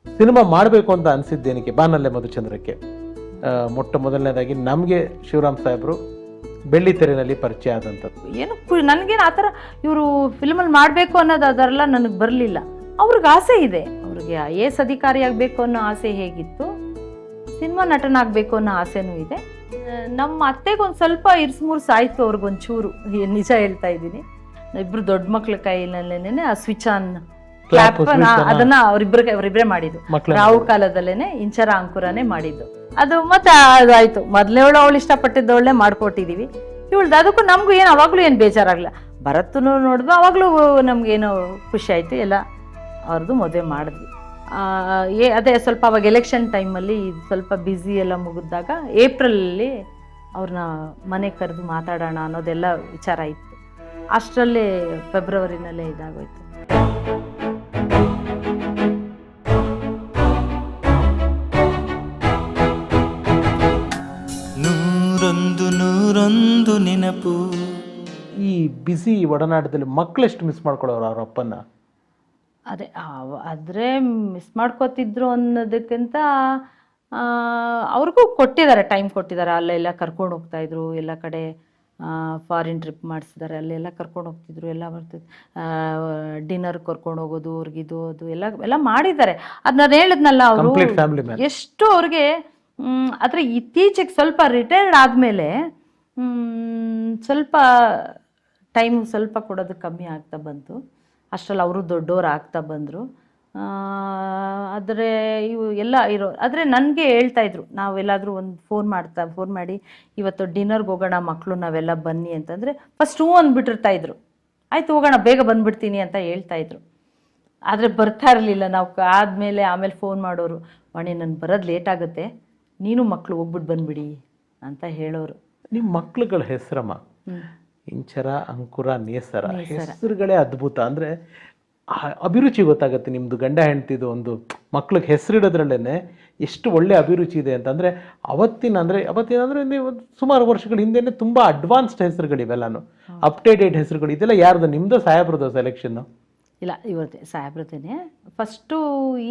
Cinema ಮಾಡಬೇಕು ಅಂತ ಅನಿಸಿದ್ದೇನಕ್ಕೆ ಬಾನಲ್ಲೆ ಮಧುಚಂದ್ರಕ್ಕೆ? ಮೊಟ್ಟ ಮೊದಲನೇದಾಗಿ ನಮಗೆ ಶಿವರಾಮ್ ಸಾಹೇಬರು ಬೆಳ್ಳಿ ತೆರೆನಲ್ಲಿ ಪರಿಚಯ ಆದಂಥದ್ದು. ಏನು ನನಗೇನು ಆ ಥರ ಇವರು ಫಿಲ್ಮಲ್ಲಿ ಮಾಡಬೇಕು ಅನ್ನೋದು ಅದರೆಲ್ಲ ನನಗೆ ಬರಲಿಲ್ಲ. ಅವ್ರಿಗೆ ಆಸೆ ಇದೆ, ಅವ್ರಿಗೆ IAS ಅಧಿಕಾರಿ ಆಗಬೇಕು ಅನ್ನೋ ಆಸೆ ಹೇಗಿತ್ತು, ಸಿನಿಮಾ ನಟನಾಗಬೇಕು ಅನ್ನೋ ಆಸೆನೂ ಇದೆ. ನಮ್ಮ ಅತ್ತೆಗೆ ಒಂದು ಸ್ವಲ್ಪ ಇರ್ಸ್ಮುರ್ಸ್ ಆಯಿತು, ಅವ್ರಿಗೊಂಚೂರು, ನಿಜ ಹೇಳ್ತಾ ಇದ್ದೀನಿ. ಇಬ್ಬರು ದೊಡ್ಡ ಮಕ್ಳ ಕೈನಲ್ಲೇನೆ ಆ ಸ್ವಿಚ್ ಆನ್ ಕ್ಲಾಪ್ ಅದನ್ನ ಅವರಿಬ್ಬರೇ ಮಾಡಿದ್ದು. ರಾವು ಕಾಲದಲ್ಲೇನೆ ಇಂಚರ ಅಂಕುರನೇ ಮಾಡಿದ್ದು ಅದು. ಮತ್ತೆ ಅದಾಯ್ತು, ಮೊದಲೇವಳು ಅವಳು ಇಷ್ಟಪಟ್ಟಿದ್ದವಳನ್ನೇ ಮಾಡ್ಕೊಟ್ಟಿದೀವಿ. ಇವಳ್ದು ಅದಕ್ಕೂ ನಮಗೂ ಏನು ಅವಾಗಲೂ ಏನು ಬೇಜಾರಾಗಲ್ಲ. ಭರತ್ನು ನೋಡಿದ್ವು, ಅವಾಗಲೂ ನಮಗೇನೋ ಖುಷಿ ಆಯಿತು. ಎಲ್ಲ ಅವ್ರದ್ದು ಮದುವೆ ಮಾಡಿದ್ವಿ. ಅದೇ ಸ್ವಲ್ಪ ಅವಾಗ ಎಲೆಕ್ಷನ್ ಟೈಮಲ್ಲಿ ಸ್ವಲ್ಪ ಬ್ಯುಸಿ ಎಲ್ಲ ಮುಗಿದಾಗ ಏಪ್ರಿಲಲ್ಲಿ ಅವ್ರನ್ನ ಮನೆ ಕರೆದು ಮಾತಾಡೋಣ ಅನ್ನೋದೆಲ್ಲ ವಿಚಾರ ಇತ್ತು. ಅಷ್ಟರಲ್ಲೇ ಫೆಬ್ರವರಿನಲ್ಲೇ ಇದಾಗೋಯ್ತು. ನೂರೊಂದು ನೆನಪು. ಈ ಬಿಸಿ ಒಡನಾಟದಲ್ಲಿ ಮಕ್ಕಳೆಷ್ಟು ಮಿಸ್ ಮಾಡ್ಕೊಳ್ಳೋರು ಅವ್ರ ಅಪ್ಪನ್ನ? ಅದೇ ಆದರೆ ಮಿಸ್ ಮಾಡ್ಕೋತಿದ್ರು ಅನ್ನೋದಕ್ಕಿಂತ ಅವ್ರಿಗೂ ಕೊಟ್ಟಿದ್ದಾರೆ, ಟೈಮ್ ಕೊಟ್ಟಿದ್ದಾರೆ. ಅಲ್ಲೆಲ್ಲ ಕರ್ಕೊಂಡು ಹೋಗ್ತಾಯಿದ್ರು, ಎಲ್ಲ ಕಡೆ ಫಾರಿನ್ ಟ್ರಿಪ್ ಮಾಡಿಸಿದ್ದಾರೆ, ಅಲ್ಲೆಲ್ಲ ಕರ್ಕೊಂಡು ಹೋಗ್ತಿದ್ರು, ಎಲ್ಲ ಬರ್ತಿದ್ರು. ಡಿನ್ನರ್ ಕರ್ಕೊಂಡು ಹೋಗೋದು, ಅವ್ರಿಗಿದು ಅದು ಎಲ್ಲ ಮಾಡಿದ್ದಾರೆ. ಅದು ನಾನು ಹೇಳಿದ್ನಲ್ಲ, ಅವರು ಎಷ್ಟು ಅವ್ರಿಗೆ. ಆದರೆ ಇತ್ತೀಚೆಗೆ ಸ್ವಲ್ಪ ರಿಟೈರ್ಡ್ ಆದಮೇಲೆ ಸ್ವಲ್ಪ ಟೈಮ್ ಸ್ವಲ್ಪ ಕೊಡೋದು ಕಮ್ಮಿ ಆಗ್ತಾ ಬಂತು. ಅಷ್ಟರಲ್ಲಿ ಅವರು ದೊಡ್ಡವ್ರು ಆಗ್ತಾ ಬಂದರು. ಆದರೆ ಇವು ಎಲ್ಲ ಆದರೆ ನನಗೆ ಹೇಳ್ತಾಯಿದ್ರು, ನಾವೆಲ್ಲಾದರೂ ಒಂದು ಫೋನ್ ಮಾಡಿ ಇವತ್ತು ಡಿನ್ನರ್ಗೆ ಹೋಗೋಣ ಮಕ್ಕಳು ನಾವೆಲ್ಲ ಬನ್ನಿ ಅಂತಂದರೆ ಫಸ್ಟ್ ಹ್ಞೂ ಅಂದ್ಬಿಟ್ಟಿರ್ತಾಯಿದ್ರು. ಆಯಿತು ಹೋಗೋಣ ಬೇಗ ಬಂದುಬಿಡ್ತೀನಿ ಅಂತ ಹೇಳ್ತಾಯಿದ್ರು. ಆದರೆ ಬರ್ತಾ ಇರಲಿಲ್ಲ. ನಾವು ಆಮೇಲೆ ಫೋನ್ ಮಾಡೋರು, ವಾಣಿ ನಾನು ಬರೋದು ಲೇಟ್ ಆಗುತ್ತೆ, ನೀನು ಮಕ್ಕಳು ಹೋಗ್ಬಿಟ್ಟು ಬಂದುಬಿಡಿ ಅಂತ ಹೇಳೋರು. ನಿಮ್ಮ ಮಕ್ಳುಗಳ ಹೆಸರಮ್ಮ, ಇಂಚರ, ಅಂಕುರ, ನೇಸರ, ಹೆಸರುಗಳೇ ಅದ್ಭುತ. ಅಂದರೆ ಅಭಿರುಚಿ ಗೊತ್ತಾಗುತ್ತೆ ನಿಮ್ಮದು. ಗಂಡ ಹೆಂಡ್ತಿದು ಒಂದು ಮಕ್ಳಿಗೆ ಹೆಸರಿಡೋದ್ರಲ್ಲೇ ಎಷ್ಟು ಒಳ್ಳೆ ಅಭಿರುಚಿ ಇದೆ ಅಂತಂದರೆ ಅವತ್ತಿನ ನೀವು ಸುಮಾರು ವರ್ಷಗಳ ಹಿಂದೆನೇ ತುಂಬ ಅಡ್ವಾನ್ಸ್ಡ್ ಹೆಸರುಗಳಿವೆಲ್ಲನು, ಅಪ್ಡೇಟೆಡ್ ಹೆಸರುಗಳು. ಇದೆಲ್ಲ ಯಾರ್ದು, ನಿಮ್ಮದು ಸಾಹೇಬ್ರದ್ದು ಸೆಲೆಕ್ಷನ್ನು? ಇಲ್ಲ, ಇವತ್ತೇ ಸಾಹೇಬ್ರದ್ದೇನೆ. ಫಸ್ಟು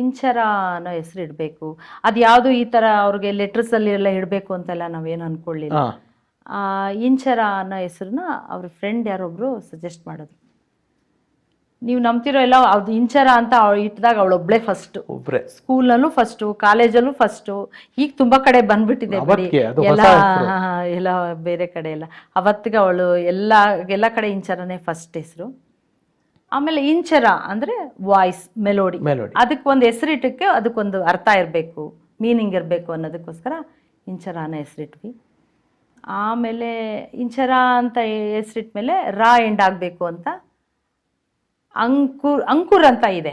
ಇಂಚರ ಅನ್ನೋ ಹೆಸರು ಇಡಬೇಕು. ಅದು ಯಾವುದು ಈ ಥರ ಅವ್ರಿಗೆ ಲೆಟರ್ಸಲ್ಲಿ ಎಲ್ಲ ಇಡಬೇಕು ಅಂತೆಲ್ಲ ನಾವೇನು ಅಂದ್ಕೊಳ್ಳಿಲ್ಲ. ಇಂಚರ ಅನ್ನೋ ಹೆಸರನ್ನ ಅವ್ರ ಫ್ರೆಂಡ್ ಯಾರೊಬ್ಬರು ಸಜೆಸ್ಟ್ ಮಾಡಿದ್ರು. ನೀವು ನಂಬ್ತಿರೋ ಎಲ್ಲ ಅದು ಇಂಚರ ಅಂತ ಇಟ್ಟಿದಾಗ ಅವಳೊಬ್ಳೆ ಫಸ್ಟು, ಸ್ಕೂಲ್ನಲ್ಲೂ ಫಸ್ಟು, ಕಾಲೇಜಲ್ಲೂ ಫಸ್ಟು. ಈಗ ತುಂಬ ಕಡೆ ಬಂದ್ಬಿಟ್ಟಿದೆ ಬಿಡಿ, ಎಲ್ಲ ಬೇರೆ ಕಡೆ ಎಲ್ಲ. ಅವತ್ತಿಗೆ ಅವಳು ಎಲ್ಲ ಕಡೆ ಇಂಚರನೇ ಫಸ್ಟ್ ಹೆಸರು. ಆಮೇಲೆ ಇಂಚರ ಅಂದರೆ ವಾಯ್ಸ್, ಮೆಲೋಡಿ. ಅದಕ್ಕೊಂದು ಹೆಸರಿಟ್ಟಕ್ಕೆ ಅದಕ್ಕೊಂದು ಅರ್ಥ ಇರಬೇಕು, ಮೀನಿಂಗ್ ಇರಬೇಕು ಅನ್ನೋದಕ್ಕೋಸ್ಕರ ಇಂಚರ ಅನ್ನೋ ಹೆಸರಿಟ್ವಿ. ಆಮೇಲೆ ಇಂಚರ ಅಂತ ಹೆಸರಿಟ್ಮೇಲೆ ರಾ ಎಂಡ್ ಆಗಬೇಕು ಅಂತ ಅಂಕುರ್ ಅಂತ ಇದೆ.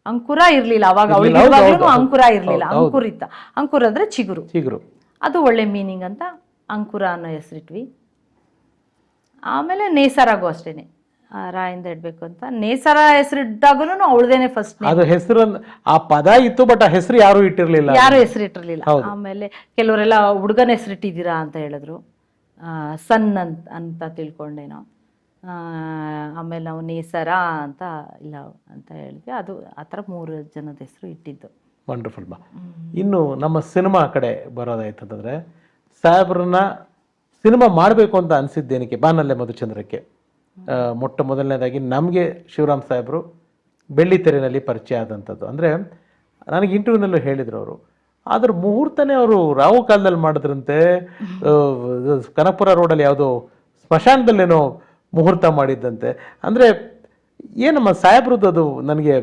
ಅಂಕುರ ಇರಲಿಲ್ಲ ಅವಾಗ, ಅವಳಿಗೆ ಅಂಕುರ ಇರಲಿಲ್ಲ, ಅಂಕುರಿತ. ಅಂಕುರ ಅಂದರೆ ಚಿಗುರು, ಅದು ಒಳ್ಳೆ ಮೀನಿಂಗ್ ಅಂತ ಅಂಕುರ ಅನ್ನೋ ಹೆಸರಿಟ್ವಿ. ಆಮೇಲೆ ನೇಸರಾಗೂ ಅಷ್ಟೇನೆ, ರಾಯಿಂದ ಇಡಬೇಕು ಅಂತ ನೇಸರ ಹೆಸರಿಟ್ಟಾಗೂ ಅವಳದೇನೆ ಫಸ್ಟ್. ಅದು ಹೆಸರು ಆ ಪದ ಇತ್ತು, ಬಟ್ ಆ ಹೆಸರು ಯಾರು ಹೆಸರಿಟ್ಟಿರ್ಲಿಲ್ಲ. ಆಮೇಲೆ ಕೆಲವರೆಲ್ಲ ಹುಡುಗನ ಹೆಸರಿಟ್ಟಿದ್ದೀರಾ ಅಂತ ಹೇಳಿದ್ರು. ಸನ್ ಅಂತ ತಿಳ್ಕೊಂಡೇನೋ. ಆಮೇಲೆ ನಾವು ನೇಸರ ಅಂತ ಇಲ್ಲ ಅಂತ ಹೇಳಿದ್ವಿ. ಅದು ಆ ಥರ 3 ಜನದ ಹೆಸರು ಇಟ್ಟಿದ್ದು. ವಂಡರ್ಫುಲ್ ಬಾ. ಇನ್ನು ನಮ್ಮ ಸಿನಿಮಾ ಕಡೆ ಬರೋದಾಯ್ತಂದ್ರೆ, ಸಾಹೇಬ್ರನ್ನ ಸಿನಿಮಾ ಮಾಡಬೇಕು ಅಂತ ಅನಿಸಿದ್ದೇನಕ್ಕೆ ಬಾನಲ್ಲೆ ಮಧುಚಂದ್ರಕ್ಕೆ? ಮೊಟ್ಟ ಮೊದಲನೇದಾಗಿ ನಮಗೆ ಶಿವರಾಮ್ ಸಾಹೇಬರು ಬೆಳ್ಳಿ ತೆರೆನಲ್ಲಿ ಪರಿಚಯ ಆದಂಥದ್ದು. ಅಂದರೆ ನನಗೆ ಇಂಟರ್ವ್ಯೂನಲ್ಲೂ ಹೇಳಿದರು ಅವರು, ಆದ್ರೆ ಮುಹೂರ್ತನೇ ಅವರು ರಾವು ಕಾಲದಲ್ಲಿ ಮಾಡಿದ್ರಂತೆ. ಕನಕಪುರ ರೋಡಲ್ಲಿ ಯಾವುದೋ ಸ್ಮಶಾನದಲ್ಲೇನೋ ಮುಹೂರ್ತ ಮಾಡಿದ್ದಂತೆ. ಅಂದರೆ ಏನಮ್ಮ ಸಾಹೇಬ್ರದ್ದು ಅದು ನನಗೆ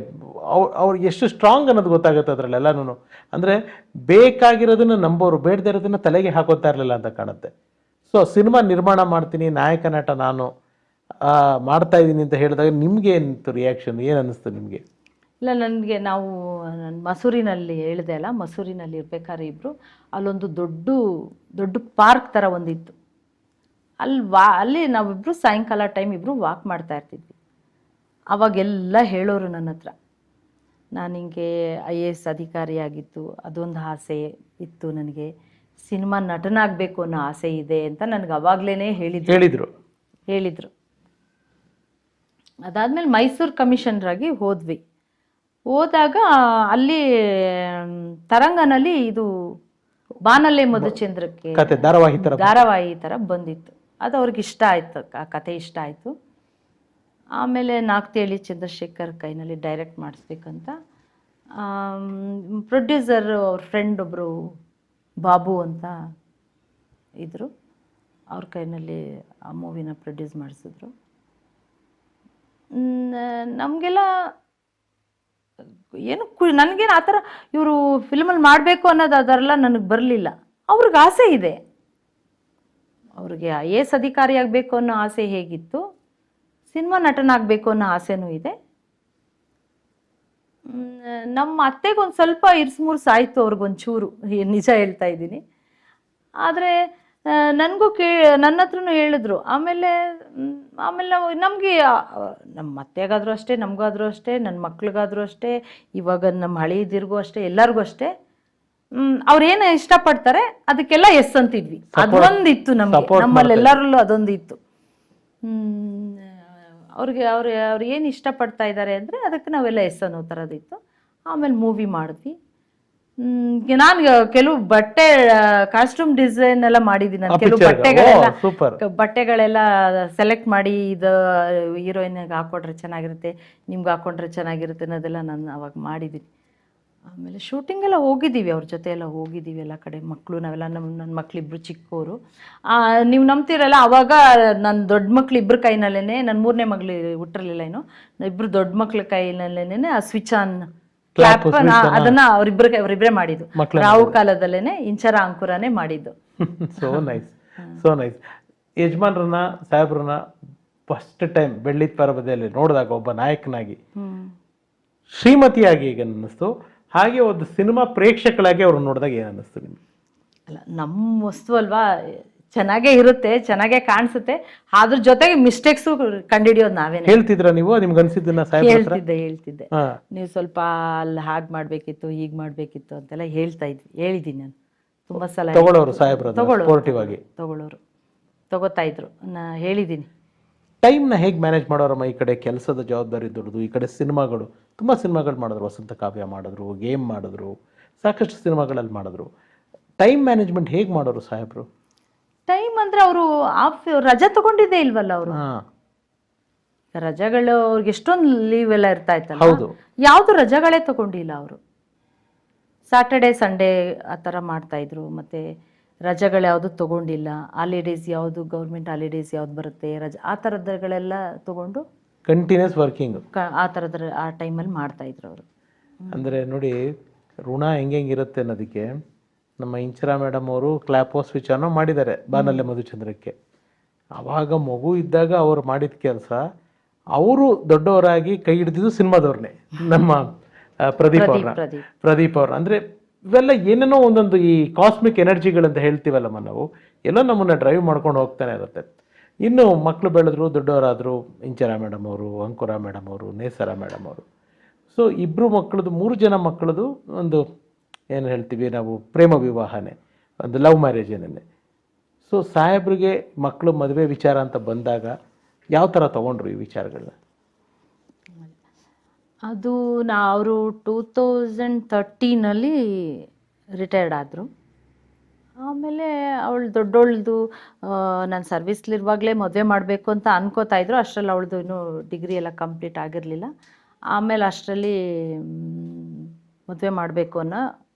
ಅವ್ರು ಎಷ್ಟು ಸ್ಟ್ರಾಂಗ್ ಅನ್ನೋದು ಗೊತ್ತಾಗುತ್ತೆ ಅದರಲ್ಲೆಲ್ಲನೂ. ಅಂದರೆ ಬೇಕಾಗಿರೋದನ್ನು ನಂಬೋರು, ಬೇಡದೇ ಇರೋದನ್ನು ತಲೆಗೆ ಹಾಕೋತಾ ಇರಲಿಲ್ಲ ಅಂತ ಕಾಣುತ್ತೆ. ಸೊ ಸಿನಿಮಾ ನಿರ್ಮಾಣ ಮಾಡ್ತೀನಿ, ನಾಯಕ ನಟ ನಾನು ಮಾಡ್ತಾ ಇದ್ದೀನಿ ಅಂತ ಹೇಳಿದಾಗ ನಿಮ್ಗೆ ಏನಿತ್ತು ರಿಯಾಕ್ಷನ್, ಏನು ಅನ್ನಿಸ್ತು ನಿಮಗೆ? ಇಲ್ಲ, ನನಗೆ ನಾನು ಮಸೂರಿನಲ್ಲಿ ಹೇಳಿದೆ ಅಲ್ಲ, ಮಸೂರಿನಲ್ಲಿ ಇರ್ಬೇಕಾದ್ರೆ ಇಬ್ಬರು ಅಲ್ಲೊಂದು ದೊಡ್ಡ ಪಾರ್ಕ್ ಥರ ಒಂದಿತ್ತು. ಅಲ್ಲಿ ನಾವಿಬ್ಬರು ಸಾಯಂಕಾಲ ಟೈಮ್ ಇಬ್ಬರು ವಾಕ್ ಮಾಡ್ತಾ ಇರ್ತಿದ್ವಿ. ಅವಾಗೆಲ್ಲ ಹೇಳೋರು ನನ್ನ ಹತ್ರ, ನಾನು ಹಿಂಗೆ IAS ಅಧಿಕಾರಿಯಾಗಿತ್ತು, ಅದೊಂದು ಆಸೆ ಇತ್ತು ನನಗೆ, ಸಿನಿಮಾ ನಟನಾಗಬೇಕು ಅನ್ನೋ ಆಸೆ ಇದೆ ಅಂತ ನನಗೆ ಅವಾಗಲೇ ಹೇಳಿದರು. ಅದಾದಮೇಲೆ ಮೈಸೂರು ಕಮಿಷನರಾಗಿ ಹೋದ್ವಿ. ಹೋದಾಗ ಅಲ್ಲಿ ತರಂಗನಲ್ಲಿ ಇದು ಬಾನಲ್ಲೆ ಮಧುಚಂದ್ರಕ್ಕೆ ಕತೆ ಧಾರಾವಾಹಿ ತರ ಧಾರಾವಾಹಿ ಥರ ಬಂದಿತ್ತು. ಅದು ಅವ್ರಿಗೆ ಇಷ್ಟ ಆಯ್ತು, ಆ ಕತೆ ಇಷ್ಟ ಆಯಿತು. ಆಮೇಲೆ ನಾಗ್ತಿಹಳ್ಳಿ ಚಂದ್ರಶೇಖರ್ ಕೈನಲ್ಲಿ ಡೈರೆಕ್ಟ್ ಮಾಡಿಸ್ಬೇಕಂತ ಪ್ರೊಡ್ಯೂಸರ್ ಅವ್ರ ಫ್ರೆಂಡ್ ಒಬ್ಬರು ಬಾಬು ಅಂತ ಇದ್ದರು, ಅವ್ರ ಕೈನಲ್ಲಿ ಆ ಮೂವಿನ ಪ್ರೊಡ್ಯೂಸ್ ಮಾಡಿಸಿದ್ರು. ನಮಗೆಲ್ಲ ಏನು ನನಗೇನು ಆ ಥರ ಇವರು ಫಿಲ್ಮಲ್ಲಿ ಮಾಡಬೇಕು ಅನ್ನೋದು ಅದರೆಲ್ಲ ನನಗೆ ಬರಲಿಲ್ಲ. ಅವ್ರಿಗೆ ಆಸೆ ಇದೆ, ಅವ್ರಿಗೆ IAS ಅಧಿಕಾರಿ ಆಗಬೇಕು ಅನ್ನೋ ಆಸೆ ಹೇಗಿತ್ತು, ಸಿನಿಮಾ ನಟನಾಗಬೇಕು ಅನ್ನೋ ಆಸೆನೂ ಇದೆ. ನಮ್ಮ ಅತ್ತೆಗೊಂದು ಸ್ವಲ್ಪ ಇರ್ಸ್ಮುರ್ಸ್ ಆಯಿತು, ಅವ್ರಿಗೊಂಚೂರು, ನಿಜ ಹೇಳ್ತಾ ಇದ್ದೀನಿ. ಆದರೆ ನನಗೂ ನನ್ನ ಹತ್ರನೂ ಹೇಳಿದ್ರು. ಆಮೇಲೆ ನಮಗೆ ನಮ್ಮ ಅತ್ತೆಗಾದರೂ ಅಷ್ಟೇ, ನಮಗಾದರೂ ಅಷ್ಟೇ, ನನ್ನ ಮಕ್ಳಿಗಾದರೂ ಅಷ್ಟೇ, ಇವಾಗ ನಮ್ಮ ಹಳೀದಿರ್ಗೂ ಅಷ್ಟೇ, ಎಲ್ಲರಿಗೂ ಅಷ್ಟೇ, ಅವ್ರೇನು ಇಷ್ಟಪಡ್ತಾರೆ ಅದಕ್ಕೆಲ್ಲ ಎಸ್ ಅಂತಿದ್ವಿ. ಅದೊಂದಿತ್ತು ನಮಗೆ, ನಮ್ಮಲ್ಲೆಲ್ಲರಲ್ಲೂ ಅದೊಂದು ಇತ್ತು. ಅವ್ರು ಏನು ಇಷ್ಟಪಡ್ತಾ ಇದ್ದಾರೆ ಅಂದರೆ ಅದಕ್ಕೆ ನಾವೆಲ್ಲ ಎಸ್ ಅನ್ನೋ ಥರದಿತ್ತು. ಆಮೇಲೆ ಮೂವಿ ಮಾಡಿದ್ವಿ. ನಾನು ಕೆಲವು ಬಟ್ಟೆ ಕಾಸ್ಟ್ಯೂಮ್ ಡಿಸೈನ್ ಎಲ್ಲ ಮಾಡಿದ್ದೀನಿ. ನಾನು ಕೆಲವು ಬಟ್ಟೆಗಳೆಲ್ಲ ಸೆಲೆಕ್ಟ್ ಮಾಡಿ ಇದು ಹೀರೋಯಿನ್ಗೆ ಹಾಕೊಂಡ್ರೆ ಚೆನ್ನಾಗಿರುತ್ತೆ, ನಿಮ್ಗೆ ಹಾಕೊಂಡ್ರೆ ಚೆನ್ನಾಗಿರುತ್ತೆ ಅನ್ನೋದೆಲ್ಲ ನಾನು ಅವಾಗ ಮಾಡಿದ್ದೀನಿ. ಆಮೇಲೆ ಶೂಟಿಂಗ್ ಎಲ್ಲ ಹೋಗಿದ್ದೀವಿ, ಅವ್ರ ಜೊತೆ ಎಲ್ಲ ಹೋಗಿದ್ದೀವಿ ಎಲ್ಲ ಕಡೆ. ಮಕ್ಕಳು ನಾವೆಲ್ಲ ನನ್ನ ಮಕ್ಳಿಬ್ರು ಚಿಕ್ಕವರು, ನೀವು ನಂಬ್ತಿರಲ್ಲ, ಅವಾಗ ನನ್ನ ದೊಡ್ಡ ಮಕ್ಳು ಇಬ್ಬರು ಕೈನಲ್ಲೇ, ನನ್ನ 3ನೇ ಮಗಳು ಹುಟ್ಟಿರಲಿಲ್ಲ ಇನ್ನು, ಇಬ್ಬರು ದೊಡ್ಡ ಮಕ್ಳ ಕೈನಲ್ಲೇನೆ ಆ ಸ್ವಿಚ್ ಆನ್ ಕ್ಲಾಪ್ ಅದನ್ನ ಅವರಿಬ್ಬರೇ ಮಾಡಿದ್ದು. ರಾವು ಕಾಲದಲ್ಲೇನೆ ಇಂಚರ ಅಂಕುರನೇ ಮಾಡಿದ್ದು. So nice, so nice. ಯಜಮಾನ್ರನ್ನ ಸಾಹೇಬ್ರನ್ನ ಫಸ್ಟ್ ಟೈಮ್ ಬೆಳ್ಳಿ ಪರಬದಿಯಲ್ಲಿ ನೋಡಿದಾಗ ಒಬ್ಬ ನಾಯಕನಾಗಿ, ಶ್ರೀಮತಿಯಾಗಿ ಈಗ ಅನ್ನಿಸ್ತು, ಹಾಗೆ ಒಂದು ಸಿನಿಮಾ ಪ್ರೇಕ್ಷಕಳಾಗಿ ಅವ್ರು ನೋಡಿದಾಗ ಏನು ಅನ್ನಿಸ್ತು ನಿಮ್ಗೆ? ಅಲ್ಲ, ನಮ್ಮ ವಸ್ತು ಅಲ್ವಾ, ಚೆನ್ನಾಗೇ ಇರುತ್ತೆ, ಚೆನ್ನಾಗೇ ಕಾಣಿಸುತ್ತೆ, ಅದ್ರ ಜೊತೆಗೆ ಮಿಸ್ಟೇಕ್ಸು ಕಂಡುಹಿಡಿಯೋದು ನಾವೇನೆ. ಹೇಳ್ತಿದ್ರ ನೀವು ನಿಮ್ಗೆ ಅನ್ಸಿದ್ದನ್ನ? ಹೇಳ್ತಿದ್ದೆ ನೀವು ಸ್ವಲ್ಪ ಅಲ್ಲಿ ಹಾಗೆ ಮಾಡ್ಬೇಕಿತ್ತು, ಹೀಗೆ ಮಾಡ್ಬೇಕಿತ್ತು ಅಂತೆಲ್ಲ ಹೇಳಿದ್ದೀನಿ ನಾನು ತುಂಬಾ ಸಲ. ತಗೊಳ್ಳೋರು ಸಾಹೇಬ್ರು ತಗೋತಾ ಇದ್ರು, ಹೇಳಿದ್ದೀನಿ. ಟೈಮ್ನ ಹೇಗೆ ಮ್ಯಾನೇಜ್ ಮಾಡೋರಮ್ಮ? ಈ ಕಡೆ ಕೆಲಸದ ಜವಾಬ್ದಾರಿ ದೊಡ್ಡದು, ಈ ಕಡೆ ಸಿನಿಮಾಗಳು, ತುಂಬ ಸಿನಿಮಾಗಳು ಮಾಡಿದ್ರು, ವಸಂತ ಕಾವ್ಯ ಮಾಡಿದ್ರು, ಗೇಮ್ ಮಾಡಿದ್ರು, ಸಾಕಷ್ಟು ಸಿನಿಮಾಗಳಲ್ಲಿ ಮಾಡಿದ್ರು. ಟೈಮ್ ಮ್ಯಾನೇಜ್ಮೆಂಟ್ ಹೇಗೆ ಮಾಡೋರು ಸಾಹೇಬ್ರು? ಟೈಮ್ ಅಂದರೆ ಅವರು ರಜೆ ತಗೊಂಡಿದ್ದೇ ಇಲ್ವಲ್ಲ ಅವರು. ರಜೆಗಳು ಅವ್ರಿಗೆ ಎಷ್ಟೊಂದು ಲೀವ್ ಎಲ್ಲ ಇರ್ತಾ ಇತ್ತಲ್ಲ, ಯಾವುದು ರಜೆಗಳೇ ತಗೊಂಡಿಲ್ಲ ಅವರು. ಸ್ಯಾಟರ್ಡೆ ಸಂಡೇ ಆ ಥರ ಮಾಡ್ತಾಯಿದ್ರು. ಮತ್ತು ರಜೆಗಳು ಯಾವುದು ತೊಗೊಂಡಿಲ್ಲ. ಹಾಲಿಡೇಸ್ ಯಾವುದು, ಗೌರ್ಮೆಂಟ್ ಹಾಲಿಡೇಸ್ ಯಾವ್ದು ಬರುತ್ತೆ, ರಜೆ ಆ ಥರದ್ದಗಳೆಲ್ಲ ತೊಗೊಂಡು ಕಂಟಿನ್ಯೂಸ್ ವರ್ಕಿಂಗ್ ಆ ಥರದ ಆ ಟೈಮಲ್ಲಿ ಮಾಡ್ತಾಯಿದ್ರು ಅವರು. ಅಂದರೆ ನೋಡಿ, ಋಣ ಹೆಂಗಿರುತ್ತೆ ಅನ್ನೋದಕ್ಕೆ ನಮ್ಮ ಇಂಚರಾ ಮೇಡಮ್ ಅವರು ಕ್ಲಾಪೋ ಸ್ವಿಚ್ ಅನ್ನೋ ಮಾಡಿದ್ದಾರೆ ಬಾನಲ್ಲೆ ಮಧುಚಂದ್ರಕ್ಕೆ. ಆವಾಗ ಮಗು ಇದ್ದಾಗ ಅವ್ರು ಮಾಡಿದ ಕೆಲಸ, ಅವರು ದೊಡ್ಡವರಾಗಿ ಕೈ ಹಿಡಿದಿದ್ದು ಸಿನಿಮಾದವ್ರನ್ನೇ, ನಮ್ಮ ಪ್ರದೀಪ್ ಅವ್ರ. ಅಂದರೆ ಇವೆಲ್ಲ ಏನೇನೋ ಒಂದೊಂದು ಈ ಕಾಸ್ಮಿಕ್ ಎನರ್ಜಿಗಳಂತ ಹೇಳ್ತೀವಲ್ಲಮ್ಮ ನಾವು, ಎಲ್ಲೋ ನಮ್ಮನ್ನು ಡ್ರೈವ್ ಮಾಡ್ಕೊಂಡು ಹೋಗ್ತಾನೆ ಇರುತ್ತೆ. ಇನ್ನು ಮಕ್ಕಳು ಬೆಳೆದ್ರು, ದೊಡ್ಡವರಾದರು, ಇಂಚರಾ ಮೇಡಮ್ ಅವರು, ಅಂಕುರ ಮೇಡಮ್ ಅವರು, ನೇಸರ ಮೇಡಮ್ ಅವರು. ಸೊ ಇಬ್ಬರು ಮಕ್ಕಳದು, 3 ಜನ ಮಕ್ಕಳದು ಒಂದು ಏನು ಹೇಳ್ತೀವಿ ನಾವು, ಪ್ರೇಮ ವಿವಾಹನೇ, ಒಂದು ಲವ್ ಮ್ಯಾರೇಜ್ ಏನೇ. ಸೊ ಸಾಹೇಬ್ರಿಗೆ ಮಕ್ಕಳು ಮದುವೆ ವಿಚಾರ ಅಂತ ಬಂದಾಗ ಯಾವ ಥರ ತೊಗೊಂಡ್ರು ಈ ವಿಚಾರಗಳನ್ನ? ಅದು ಅವರು 2013ನಲ್ಲಿ ರಿಟೈರ್ಡ್ ಆದರು. ಆಮೇಲೆ ಅವಳು ದೊಡ್ಡವಳ್ದು ನಾನು ಸರ್ವಿಸ್ಲಿರುವಾಗಲೇ ಮದುವೆ ಮಾಡಬೇಕು ಅಂತ ಅನ್ಕೋತಾ ಇದ್ರು. ಅಷ್ಟರಲ್ಲಿ ಅವಳದು ಇನ್ನೂ ಡಿಗ್ರಿ ಎಲ್ಲ ಕಂಪ್ಲೀಟ್ ಆಗಿರಲಿಲ್ಲ. ಆಮೇಲೆ ಅಷ್ಟರಲ್ಲಿ ಮದುವೆ ಮಾಡಬೇಕು ಅನ್ನೋ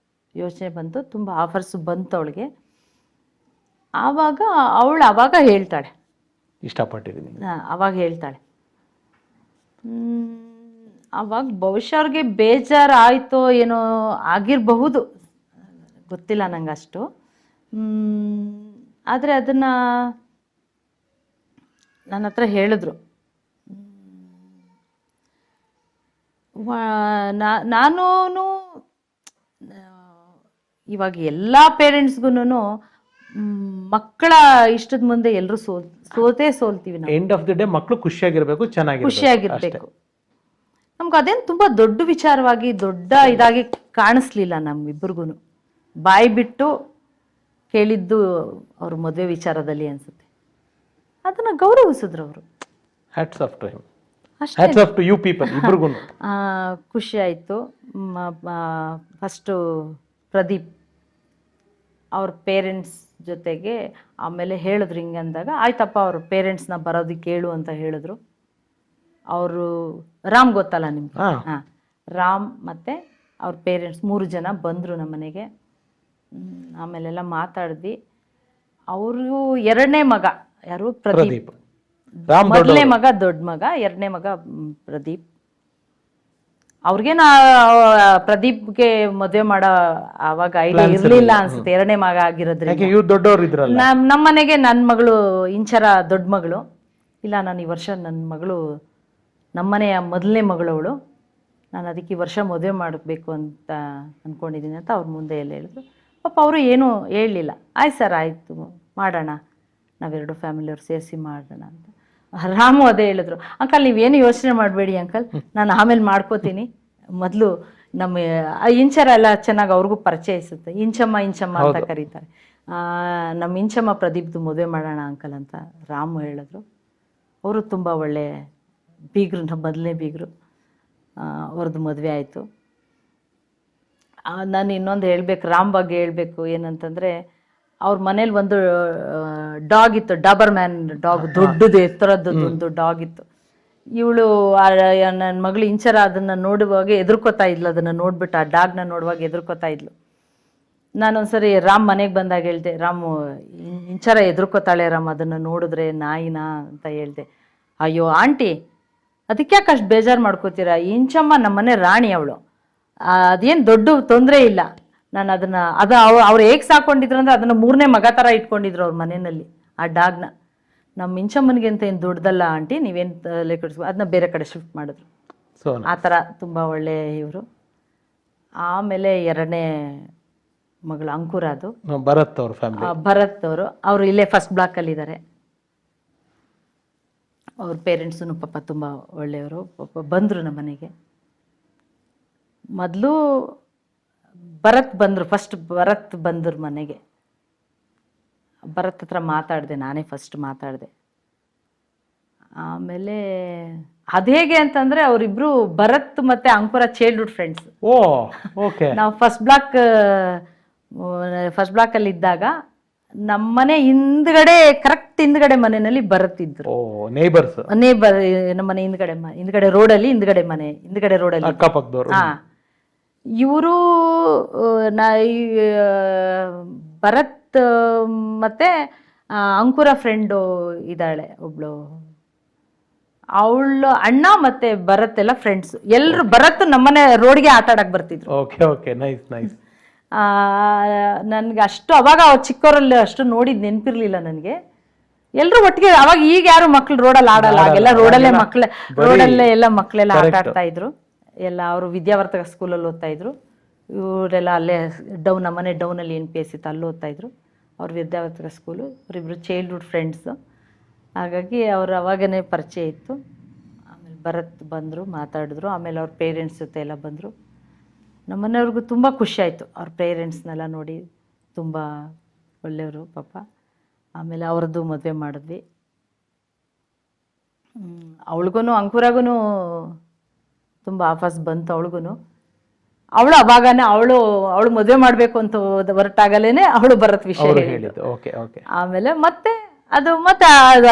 ಯೋಚನೆ ಬಂತು, ತುಂಬ ಆಫರ್ಸು ಬಂತು ಅವಳಿಗೆ. ಆವಾಗ ಹೇಳ್ತಾಳೆ, ಇಷ್ಟಪಟ್ಟಿದ್ದೀನಿ, ಅವಾಗ ಹೇಳ್ತಾಳೆ. ಅವಾಗ ಬಹುಶಃ ಅವ್ರಿಗೆ ಬೇಜಾರು ಆಯಿತೋ ಏನೋ ಆಗಿರಬಹುದು, ಗೊತ್ತಿಲ್ಲ ನಂಗೆ ಅಷ್ಟು. ಆದರೆ ಅದನ್ನು ನನ್ನ ಹತ್ರ ಹೇಳಿದ್ರು. ನಾನು ಇವಾಗ ಎಲ್ಲ ಪೇರೆಂಟ್ಸ್ಗೂ ಮಕ್ಕಳ ಇಷ್ಟದ ಮುಂದೆ ಎಲ್ಲರೂ ಸೋಲ್ತೀವಿ ನಾವು. ಎಂಡ್ ಆಫ್ ದಿ ಡೇ ಮಕ್ಕಳು ಖುಷಿಯಾಗಿರ್ಬೇಕು, ಖುಷಿಯಾಗಿರ್ಬೇಕು. ನಮ್ಗೆ ಅದೇನು ತುಂಬ ದೊಡ್ಡ ವಿಚಾರವಾಗಿ ದೊಡ್ಡ ಇದಾಗಿ ಕಾಣಿಸ್ಲಿಲ್ಲ ನಮ್ಮಿಬ್ಬರಿಗೂ. ಬಾಯಿ ಬಿಟ್ಟು ಕೇಳಿದ್ದು ಅವ್ರ ಮದುವೆ ವಿಚಾರದಲ್ಲಿ ಅನ್ಸುತ್ತೆ. ಅದನ್ನ ಗೌರವಿಸಿದ್ರು ಅವರು. Hats off to him. ಅಷ್ಟೇ. Hats off to you people ಇಬ್ರಿಗೂ. ಖುಷಿ ಆಯಿತು. ಫಸ್ಟು ಪ್ರದೀಪ್ ಅವ್ರ ಪೇರೆಂಟ್ಸ್ ಜೊತೆಗೆ ಆಮೇಲೆ ಹೇಳಿದ್ರು ಹಿಂಗೆ ಅಂದಾಗ ಆಯ್ತಪ್ಪ ಅವ್ರ ಪೇರೆಂಟ್ಸ್ನ ಬರೋದಕ್ಕೆ ಹೇಳು ಅಂತ ಹೇಳಿದ್ರು. ಅವರು ರಾಮ್ ಗೊತ್ತಲ್ಲ ನಿಮ್ಗೆ? ಹಾಂ, ರಾಮ್ ಮತ್ತು ಅವ್ರ ಪೇರೆಂಟ್ಸ್ 3 ಜನ ಬಂದರು ನಮ್ಮ ಮನೆಗೆ. ಆಮೇಲೆಲ್ಲ ಮಾತಾಡಿದ್ವಿ. ಅವರು 2ನೇ ಮಗ ಯಾರು? ಪ್ರದೀಪ್. ಮೊದಲನೇ ಮಗ ದೊಡ್ಡ ಮಗ, 2ನೇ ಮಗ ಪ್ರದೀಪ್. ಅವ್ರಿಗೆ ಪ್ರದೀಪ್ಗೆ ಮದುವೆ ಮಾಡೋ ಆವಾಗ ಐಡಿಯಾ ಇರಲಿಲ್ಲ ಅನ್ಸುತ್ತೆ, 2ನೇ ಮಗ ಆಗಿರೋದ್ರಿಂದ. ನಮ್ಮ ಮನೆಗೆ ನನ್ನ ಮಗಳು ಇಂಚರ ದೊಡ್ಡ ಮಗಳು. ಇಲ್ಲ, ನಾನು ಈ ವರ್ಷ ನನ್ನ ಮಗಳು ನಮ್ಮನೆಯ ಮೊದಲನೇ ಮಗಳವಳು, ನಾನು ಅದಕ್ಕೆ ಈ ವರ್ಷ ಮದುವೆ ಮಾಡಬೇಕು ಅಂತ ಅಂದ್ಕೊಂಡಿದ್ದೀನಿ ಅಂತ ಅವ್ರ ಮುಂದೆ ಎಲ್ಲ ಹೇಳಿದ್ರು. ಪಾಪ ಅವರು ಏನೂ ಹೇಳಲಿಲ್ಲ. ಆಯ್ತು ಸರ್, ಆಯಿತು ಮಾಡೋಣ, ನಾವೆರಡು ಫ್ಯಾಮಿಲಿಯವ್ರು ಸೇರಿಸಿ ಮಾಡೋಣ ಅಂತ. ರಾಮು ಅದೇ ಹೇಳಿದ್ರು, ಅಂಕಲ್ ನೀವೇನು ಯೋಚನೆ ಮಾಡಬೇಡಿ ಅಂಕಲ್, ನಾನು ಆಮೇಲೆ ಮಾಡ್ಕೋತೀನಿ, ಮೊದಲು ನಮ್ಮ ಇಂಚರ ಎಲ್ಲ ಚೆನ್ನಾಗಿ ಅವ್ರಿಗೂ ಪರಿಚಯಿಸುತ್ತೆ, ಇಂಚಮ್ಮ ಅಂತ ಕರೀತಾರೆ. ನಮ್ಮ ಇಂಚಮ್ಮ ಪ್ರದೀಪ್ದು ಮದುವೆ ಮಾಡೋಣ ಅಂಕಲ್ ಅಂತ ರಾಮು ಹೇಳಿದ್ರು. ಅವರು ತುಂಬ ಒಳ್ಳೆ ಬೀಗರು, ನಮ್ಮ ಮೊದಲನೇ ಬೀಗರು. ಅವ್ರದ್ದು ಮದುವೆ ಆಯಿತು. ನಾನು ಇನ್ನೊಂದು ಹೇಳ್ಬೇಕು, ರಾಮ್ ಬಗ್ಗೆ ಹೇಳಬೇಕು. ಏನಂತಂದರೆ ಅವ್ರ ಮನೇಲಿ ಒಂದು ಡಾಗ್ ಇತ್ತು, ಡಾಬರ್ ಮ್ಯಾನ್ ಡಾಗ್, ದೊಡ್ಡದು ಎತ್ತರದ್ದು ಒಂದು ಡಾಗ್ ಇತ್ತು. ಇವಳು ನನ್ನ ಮಗಳು ಇಂಚರ ಅದನ್ನು ನೋಡುವಾಗ ಎದುರ್ಕೋತಾ ಇದ್ಲು, ಅದನ್ನು ನೋಡ್ಬಿಟ್ಟು ಆ ಡಾಗ್ನ ನೋಡುವಾಗ ಎದುರ್ಕೋತಾ ಇದ್ಲು. ನಾನೊಂದ್ಸರಿ ರಾಮ್ ಮನೆಗೆ ಬಂದಾಗ ಹೇಳ್ದೆ, ರಾಮು ಇಂಚರ ಎದುರ್ಕೋತಾಳೆ ರಾಮ್ ಅದನ್ನು ನೋಡಿದ್ರೆ ನಾಯಿನಾ ಅಂತ ಹೇಳ್ದೆ. ಅಯ್ಯೋ ಆಂಟಿ, ಅದಕ್ಕೆ ಯಾಕೆ ಅಷ್ಟು ಬೇಜಾರು ಮಾಡ್ಕೋತೀರಾ, ಇಂಚಮ್ಮ ನಮ್ಮನೆ ರಾಣಿ ಅವಳು, ಅದೇನು ದೊಡ್ಡ ತೊಂದರೆ ಇಲ್ಲ. ನಾನು ಅದನ್ನು ಅವ್ರು ಹೇಗೆ ಸಾಕೊಂಡಿದ್ರು ಅಂದರೆ ಅದನ್ನು 3ನೇ ಮಗ ಥರ ಇಟ್ಕೊಂಡಿದ್ರು ಅವ್ರ ಮನೆಯಲ್ಲಿ ಆ ಡಾಗ್ನ. ನಮ್ಮ ಇಂಚಮ್ಮನಿಗೆ ಅಂತ ಏನು ದೊಡ್ಡದಲ್ಲ ಆಂಟಿ, ನೀವೇನು ತಲೆ ಕೆಡಿಸ್ಕೊ, ಅದನ್ನ ಬೇರೆ ಕಡೆ ಶಿಫ್ಟ್ ಮಾಡಿದ್ರು. ಆ ಥರ ತುಂಬ ಒಳ್ಳೆ ಇವರು. ಆಮೇಲೆ 2ನೇ ಮಗಳು ಅಂಕುರ, ಅದು ಭರತ್ ಅವ್ರ ಫ್ಯಾಮಿಲಿ. ಭರತ್ ಅವರು ಇಲ್ಲೇ ಫಸ್ಟ್ ಬ್ಲಾಕಲ್ಲಿದ್ದಾರೆ. ಅವ್ರ ಪೇರೆಂಟ್ಸೂ ಪಾಪ ತುಂಬ ಒಳ್ಳೆಯವರು. ಪಾಪ ಬಂದರು ನಮ್ಮ ಮನೆಗೆ. ಮೊದಲು ಭರತ್ ಬಂದರು, ಫಸ್ಟ್ ಭರತ್ ಬಂದರು ಮನೆಗೆ. ಭರತ್ ಹತ್ರ ಮಾತಾಡಿದೆ, ನಾನೇ ಫಸ್ಟ್ ಮಾತಾಡಿದೆ. ಆಮೇಲೆ ಅದು ಹೇಗೆ ಅಂತಂದರೆ ಅವರಿಬ್ಬರು ಭರತ್ ಮತ್ತು ಅಂಕುರ ಚೈಲ್ಡ್ಹುಡ್ ಫ್ರೆಂಡ್ಸ್. ನಾವು ಫಸ್ಟ್ ಬ್ಲಾಕಲ್ಲಿ ಇದ್ದಾಗ ನಮ್ಮನೆ ಹಿಂದ್ಗಡೆ, ಕರೆಕ್ಟ್ ಹಿಂದ್ಗಡೆ ಮನೆಯಲ್ಲಿ ಬರುತ್ತಿದ್ರು. ನೇಬರ್ ನಮ್ಮನೆ ಹಿಂದ್ಗಡೆ ರೋಡಲ್ಲಿ, ಹಿಂದ್ಗಡೆ ರೋಡಲ್ಲಿ. ಹಾ, ಇವರು ಭರತ್ ಮತ್ತೆ ಅಂಕುರ ಫ್ರೆಂಡು ಇದ್ದಾಳೆ ಒಬ್ಳು, ಅವಳು ಅಣ್ಣ ಮತ್ತೆ ಭರತ್ ಎಲ್ಲ ಫ್ರೆಂಡ್ಸ್. ಎಲ್ಲರೂ ಭರತ್ ನಮ್ಮನೆ ರೋಡ್ಗೆ ಆಟ ಆಡಕ್ ಬರ್ತಿದ್ರು. ನನ್ಗೆ ಅಷ್ಟು ಅವಾಗ ಚಿಕ್ಕವರಲ್ಲಿ ಅಷ್ಟು ನೋಡಿದ್ ನೆನಪಿರ್ಲಿಲ್ಲ ನನಗೆ. ಎಲ್ಲರೂ ಒಟ್ಟಿಗೆ ಅವಾಗ, ಈಗ ಯಾರು ಮಕ್ಳು ರೋಡಲ್ಲಿ ಆಡಲ್ಲ, ಆಗೆಲ್ಲ ರೋಡಲ್ಲೇ ಎಲ್ಲ ಮಕ್ಕಳೆಲ್ಲ ಆಟ ಆಡ್ತಾ ಇದ್ರು ಎಲ್ಲ. ಅವರು ವಿದ್ಯಾವರ್ಧಕ ಸ್ಕೂಲಲ್ಲಿ ಓದ್ತಾ ಇದ್ರು, ಇವರೆಲ್ಲ ಅಲ್ಲೇ ನಮ್ಮನೆ ಡೌನಲ್ಲಿ NPS ಇತ್ತು, ಅಲ್ಲಿ ಓದ್ತಾ ಇದ್ರು. ಅವ್ರ ವಿದ್ಯಾವರ್ಧಕ ಸ್ಕೂಲು. ಅವರಿಬ್ರು ಚೈಲ್ಡ್ಹುಡ್ ಫ್ರೆಂಡ್ಸು, ಹಾಗಾಗಿ ಅವ್ರು ಅವಾಗನೇ ಪರಿಚಯ ಇತ್ತು. ಆಮೇಲೆ ಭರತ್ ಬಂದರು, ಮಾತಾಡಿದ್ರು. ಆಮೇಲೆ ಅವ್ರ ಪೇರೆಂಟ್ಸ್ ಜೊತೆ ಎಲ್ಲ ಬಂದರು. ನಮ್ಮನೆಯವ್ರಿಗೂ ತುಂಬ ಖುಷಿ ಆಯಿತು ಅವ್ರ ಪೇರೆಂಟ್ಸ್ನೆಲ್ಲ ನೋಡಿ, ತುಂಬ ಒಳ್ಳೆಯವರು ಪಾಪ. ಆಮೇಲೆ ಅವ್ರದ್ದು ಮದುವೆ ಮಾಡಿದ್ವಿ. ಅವಳಿಗೂ ಅಂಕುರಾಗೂ ತುಂಬ ಆಫರ್ಸ್ ಬಂತು. ಅವಳು ಅವಾಗನೇ ಅವಳು ಮದುವೆ ಮಾಡಬೇಕು ಅಂತ ಹೊರಟಾಗಲೇ ಅವಳು ಭರತ್ ವಿಷಯ ಹೇಳಿದ್ದು. ಆಮೇಲೆ ಮತ್ತೆ ಅದು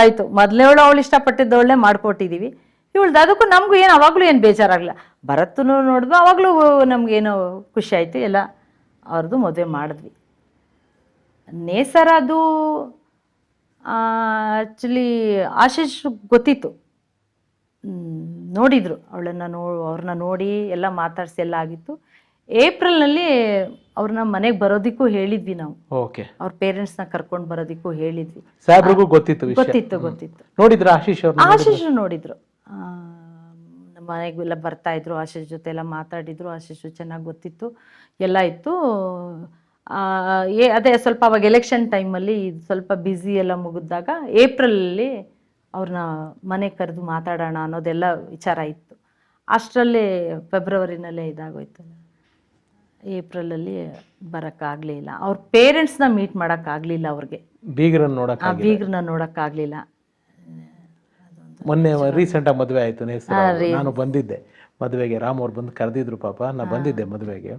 ಆಯಿತು. ಮೊದಲೇವಳು ಅವಳು ಇಷ್ಟಪಟ್ಟಿದ್ದವಳನ್ನೇ ಮಾಡ್ಕೊಟ್ಟಿದ್ದೀವಿ. ಇವಳ್ದು ಅದಕ್ಕೂ ನಮಗೂ ಏನು ಅವಾಗಲೂ ಏನು ಬೇಜಾರಾಗಲ್ಲ. ಭರತ್ನು ನೋಡಿದ್ವು, ಅವಾಗಲೂ ನಮಗೇನೋ ಖುಷಿ ಆಯಿತು. ಎಲ್ಲ ಅವ್ರದ್ದು ಮದುವೆ ಮಾಡಿದ್ವಿ. ನೇಸರ ಅದು ಆ್ಯಕ್ಚುಲಿ ಆಶೀಶ್ ಗೊತ್ತಿತ್ತು, ನೋಡಿದರು ಅವ್ರನ್ನ ನೋಡಿ ಎಲ್ಲ ಮಾತಾಡಿಸಿ ಎಲ್ಲ ಆಗಿತ್ತು. ಏಪ್ರಿಲ್ನಲ್ಲಿ ಅವ್ರನ್ನ ಮನೆಗೆ ಬರೋದಕ್ಕೂ ಹೇಳಿದ್ವಿ ನಾವು. ಅವ್ರ ಪೇರೆಂಟ್ಸ್ನ ಕರ್ಕೊಂಡು ಬರೋದಕ್ಕೂ ಹೇಳಿದ್ವಿ. ಗೊತ್ತಿತ್ತು. ಆಶೀಶ್ ನೋಡಿದ್ರು, ನಮ್ಮ ಮನೆಗೆಲ್ಲ ಬರ್ತಾ ಇದ್ರು, ಆಶೀಶ್ ಜೊತೆ ಎಲ್ಲ ಮಾತಾಡಿದ್ರು. ಆಶೀಶ್ ಚೆನ್ನಾಗಿ ಗೊತ್ತಿತ್ತು, ಎಲ್ಲ ಇತ್ತು. ಅದೇ ಸ್ವಲ್ಪ ಅವಾಗ ಎಲೆಕ್ಷನ್ ಟೈಮಲ್ಲಿ ಸ್ವಲ್ಪ ಬ್ಯುಸಿ ಎಲ್ಲ ಮುಗಿದಾಗ ಏಪ್ರಿಲಲ್ಲಿ ಅವ್ರನ್ನ ಮನೆಗೆ ಕರೆದು ಮಾತಾಡೋಣ ಅನ್ನೋದೆಲ್ಲ ವಿಚಾರ ಇತ್ತು. ಅಷ್ಟರಲ್ಲೇ ಫೆಬ್ರವರಿನಲ್ಲೇ ಇದಾಗೋಯ್ತಲ್ಲ, ಏಪ್ರಿಲಲ್ಲಿ ಬರೋಕ್ಕಾಗಲಿಲ್ಲ. ಅವ್ರ ಪೇರೆಂಟ್ಸ್ನ ಮೀಟ್ ಮಾಡೋಕ್ಕಾಗಲಿಲ್ಲ, ಅವ್ರಿಗೆ ಬೀಗ್ರನ್ನ ನೋಡೋಕ್ಕಾಗಲಿಲ್ಲ. ಅದೊಂದು ಮೊನ್ನೆ ರೀಸೆಂಟಾಗಿ ಮದುವೆ ಆಯಿತು ನೇಸರ ನಾನು ಬಂದಿದ್ದೆ ಮದುವೆಗೆ, ರಾಮ್ ಅವ್ರು ಬಂದು ಕರೆದಿದ್ರು ಪಾಪ, ನಾನು ಬಂದಿದ್ದೆ ಮದುವೆಗೆ.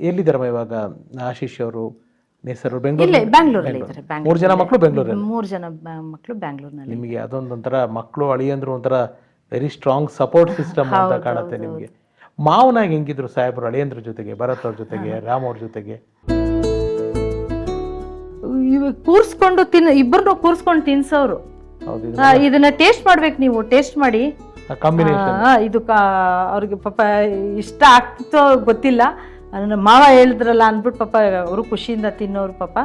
ಎಲ್ಲಿದ್ದಾರಮ್ಮ ಇವಾಗ ಆಶೀಶ್ ಅವರು, ನೇಸರ್ ಅವರು? ಇಲ್ಲೇ ಬ್ಯಾಂಗ್ಳೂರಲ್ಲಿ ಇದ್ದಾರೆ. 3 ಜನ ಮಕ್ಕಳು ಬೆಂಗಳೂರಲ್ಲಿ? 3 ಜನ ಮಕ್ಕಳು ಬ್ಯಾಂಗ್ಳೂರ್ನಲ್ಲಿ. ನಿಮಗೆ ಅದೊಂದೊಂಥರ ಮಕ್ಕಳು ಅಳಿಯಂದ್ರು ಒಂಥರ ವೆರಿ ಸ್ಟ್ರಾಂಗ್ ಸಪೋರ್ಟ್ ಸಿಸ್ಟಮ್ ಅಂತ ಕಾಣುತ್ತೆ ನಿಮಗೆ. ಮಾವನಾಗಿ ಹೆಂಗಿದ್ರು ಸಾಹೇಬರು ಅಳಿಯಂದ್ರ ಜೊತೆಗೆ, ಭರತ್ ಅವ್ರ ಜೊತೆಗೆ, ರಾಮ್ ಅವ್ರ ಜೊತೆಗೆ? ಕೂರ್ಸ್ಕೊಂಡು ಇಬ್ಬರನ್ನು ಕೂರ್ಸ್ಕೊಂಡು ತಿನ್ಸೋರು. ಹೌದು, ಇದನ್ನ ಟೇಸ್ಟ್ ಮಾಡ್ಬೇಕು, ನೀವು ಟೇಸ್ಟ್ ಮಾಡಿ. ಕಾಂಬಿನೇಷನ್ ಇದು ಅವ್ರಿಗೆ ಪಾಪ ಇಷ್ಟ ಆಗ್ತಿತ್ತೋ ಗೊತ್ತಿಲ್ಲ, ಅದನ್ನ ಮಾವ ಹೇಳಿದ್ರಲ್ಲ ಅಂದ್ಬಿಟ್ಟು ಪಾಪ ಅವರು ಖುಷಿಯಿಂದ ತಿನ್ನೋರು ಪಾಪ.